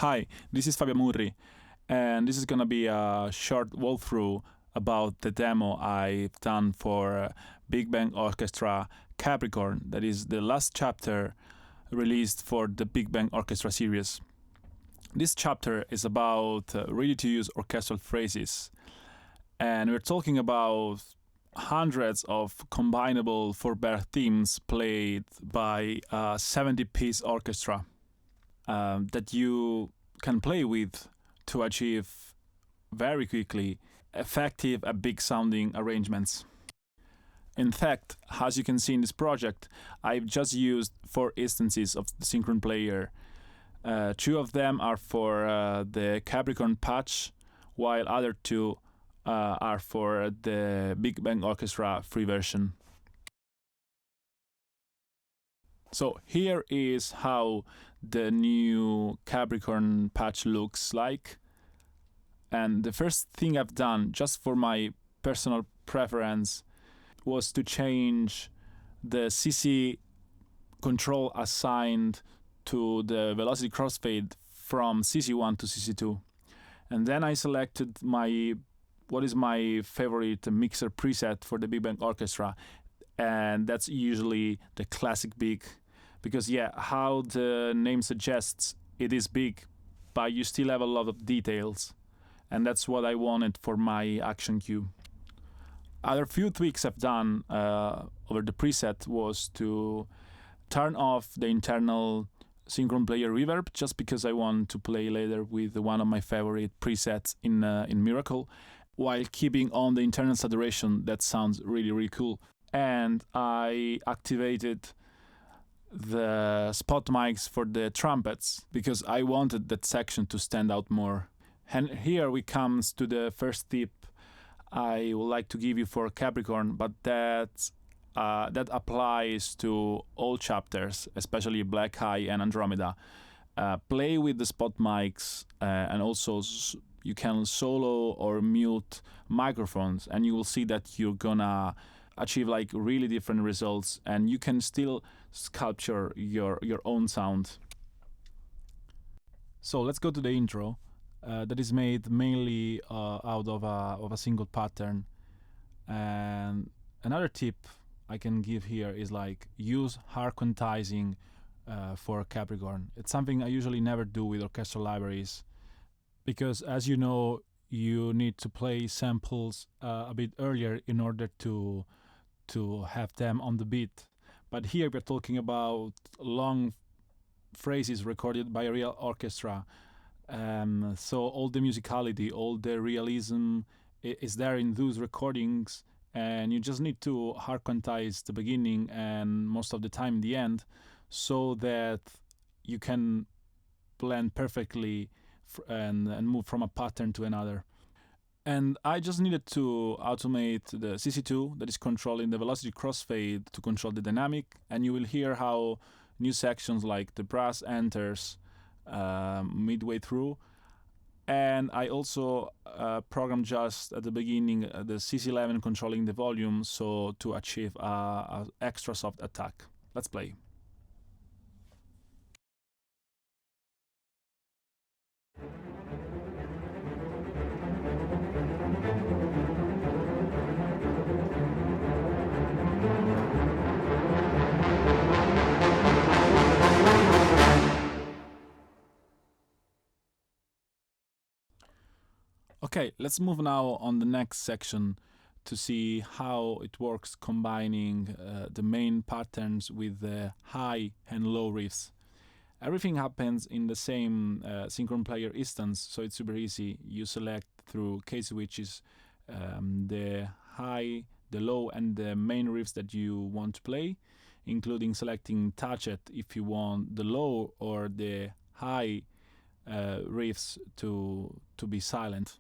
Hi, this is Fabio Murri, and this is gonna be a short walkthrough about the demo I've done for Big Bang Orchestra Capricorn, that is the last chapter released for the Big Bang Orchestra series. This chapter is about ready-to-use orchestral phrases, and we're talking about hundreds of combinable four-bar themes played by a 70-piece orchestra that you can play with to achieve very quickly effective and big sounding arrangements. In fact, as you can see in this project, I've just used 4 instances of the Synchron player. 2 of them are for the Capricorn patch, while other 2 are for the Big Bang Orchestra free version. So here is how the new Capricorn patch looks like. And the first thing I've done, just for my personal preference, was to change the CC control assigned to the velocity crossfade from CC1 to CC2. And then I selected what is my favorite mixer preset for the Big Bang Orchestra, and that's usually the classic big, because how the name suggests, it is big, but you still have a lot of details, and that's what I wanted for my action cue. Other few tweaks I've done over the preset was to turn off the internal Synchron player reverb, just because I want to play later with one of my favorite presets in Miracle, while keeping on the internal saturation. That sounds really cool. And I activated the spot mics for the trumpets because I wanted that section to stand out more. And here we comes to the first tip I would like to give you for Capricorn, but that applies to all chapters, especially Black Eye and Andromeda. Play with the spot mics, and also you can solo or mute microphones, and you will see that you're gonna achieve like really different results, and you can still sculpture your own sound. So let's go to the intro. That is made mainly out of a single pattern. And another tip I can give here is like use hard quantizing for Capricorn. It's something I usually never do with orchestral libraries, because as you know, you need to play samples a bit earlier in order to have them on the beat. But here we're talking about long phrases recorded by a real orchestra. So all the musicality, all the realism is there in those recordings, and you just need to hard quantize the beginning and most of the time the end, so that you can blend perfectly and move from a pattern to another. And I just needed to automate the CC2 that is controlling the velocity crossfade to control the dynamic, and you will hear how new sections like the brass enters midway through. And I also programmed just at the beginning the CC11 controlling the volume, so to achieve a extra soft attack. Let's play. Okay, let's move now on the next section to see how it works combining the main patterns with the high and low riffs. Everything happens in the same Synchron player instance, so it's super easy. You select through K-switches the high, the low, and the main riffs that you want to play, including selecting Touch It if you want the low or the high riffs to be silent.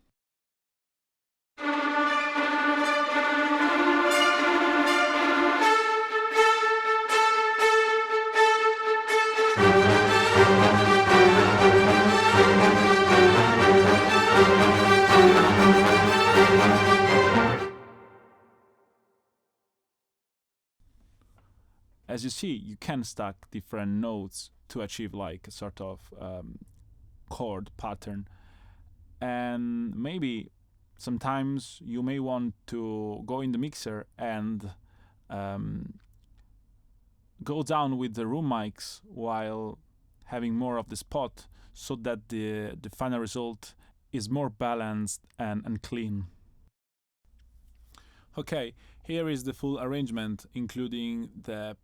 As you see, you can stack different notes to achieve like a sort of chord pattern. And maybe sometimes you may want to go in the mixer and go down with the room mics while having more of the spot, so that the final result is more balanced and clean. Okay, here is the full arrangement, including the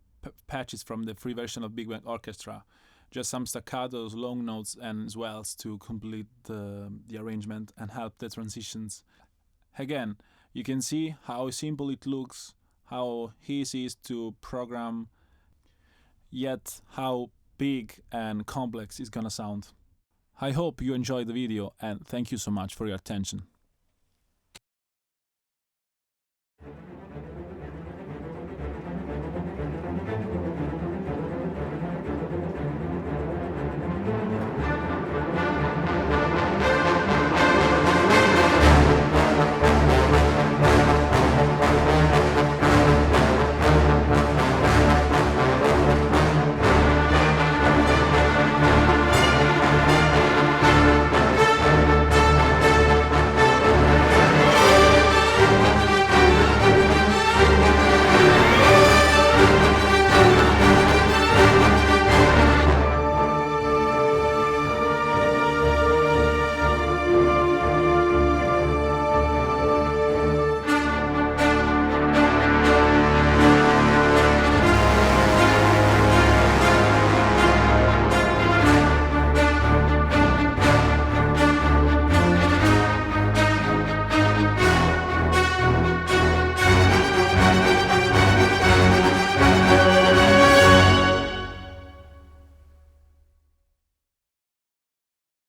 patches from the free version of Big Bang Orchestra. Just some staccatos, long notes and swells to complete the arrangement and help the transitions. Again, you can see how simple it looks, how easy it is to program, yet how big and complex it's gonna sound. I hope you enjoyed the video, and thank you so much for your attention.